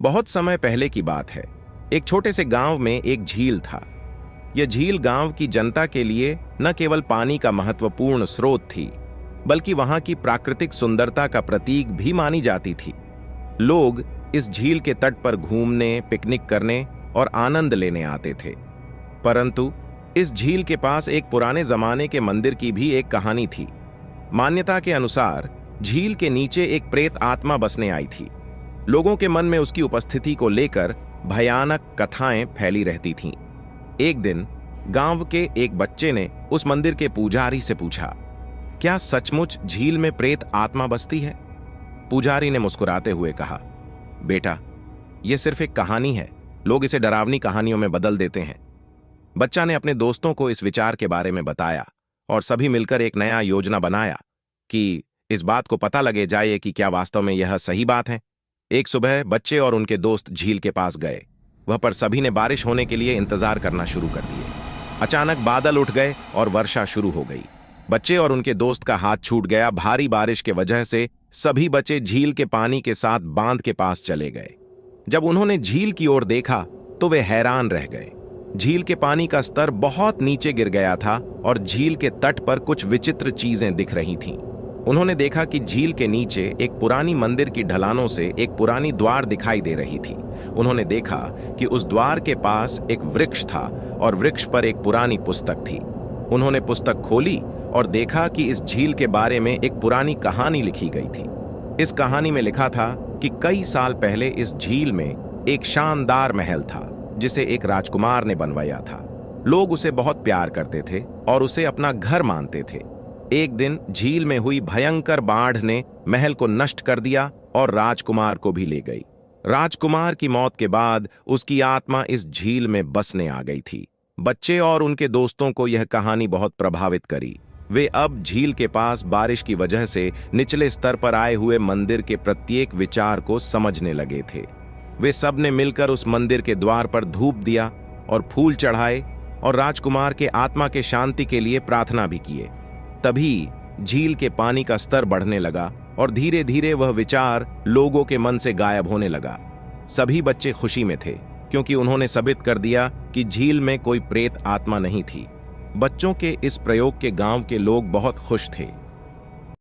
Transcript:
बहुत समय पहले की बात है। एक छोटे से गांव में एक झील था। यह झील गांव की जनता के लिए न केवल पानी का महत्वपूर्ण स्रोत थी, बल्कि वहां की प्राकृतिक सुंदरता का प्रतीक भी मानी जाती थी। लोग इस झील के तट पर घूमने, पिकनिक करने और आनंद लेने आते थे। परंतु इस झील के पास एक पुराने जमाने के मंदिर की भी एक कहानी थी। मान्यता के अनुसार झील के नीचे एक प्रेत आत्मा बसने आई थी। लोगों के मन में उसकी उपस्थिति को लेकर भयानक कथाएं फैली रहती थीं। एक दिन गांव के एक बच्चे ने उस मंदिर के पुजारी से पूछा, क्या सचमुच झील में प्रेत आत्मा बसती है? पुजारी ने मुस्कुराते हुए कहा, बेटा, यह सिर्फ एक कहानी है। लोग इसे डरावनी कहानियों में बदल देते हैं। बच्चा ने अपने दोस्तों को इस विचार के बारे में बताया और सभी मिलकर एक नया योजना बनाया कि इस बात को पता लगे जाए कि क्या वास्तव में यह सही बात है। एक सुबह बच्चे और उनके दोस्त झील के पास गए। वह पर सभी ने बारिश होने के लिए इंतजार करना शुरू कर दिए। अचानक बादल उठ गए और वर्षा शुरू हो गई। बच्चे और उनके दोस्त का हाथ छूट गया। भारी बारिश के वजह से सभी बच्चे झील के पानी के साथ बांध के पास चले गए। जब उन्होंने झील की ओर देखा तो वे हैरान रह गए। झील के पानी का स्तर बहुत नीचे गिर गया था और झील के तट पर कुछ विचित्र चीजें दिख रही थीं। उन्होंने देखा कि झील के नीचे एक पुरानी मंदिर की ढलानों से एक पुरानी द्वार दिखाई दे रही थी। उन्होंने देखा कि उस द्वार के पास एक वृक्ष था और वृक्ष पर एक पुरानी पुस्तक थी। उन्होंने पुस्तक खोली और देखा कि इस झील के बारे में एक पुरानी कहानी लिखी गई थी। इस कहानी में लिखा था कि कई साल पहले इस झील में एक शानदार महल था जिसे एक राजकुमार ने बनवाया था। लोग उसे बहुत प्यार करते थे और उसे अपना घर मानते थे। एक दिन झील में हुई भयंकर बाढ़ ने महल को नष्ट कर दिया और राजकुमार को भी ले गई। राजकुमार की मौत के बाद उसकी आत्मा इस झील में बसने आ गई थी। बच्चे और उनके दोस्तों को यह कहानी बहुत प्रभावित करी। वे अब झील के पास बारिश की वजह से निचले स्तर पर आए हुए मंदिर के प्रत्येक विचार को समझने लगे थे। वे सब ने मिलकर उस मंदिर के द्वार पर धूप दिया और फूल चढ़ाए और राजकुमार के आत्मा के शांति के लिए प्रार्थना भी किए। तभी झील के पानी का स्तर बढ़ने लगा और धीरे धीरे वह विचार लोगों के मन से गायब होने लगा। सभी बच्चे खुशी में थे क्योंकि उन्होंने साबित कर दिया कि झील में कोई प्रेत आत्मा नहीं थी। बच्चों के इस प्रयोग के गांव के लोग बहुत खुश थे।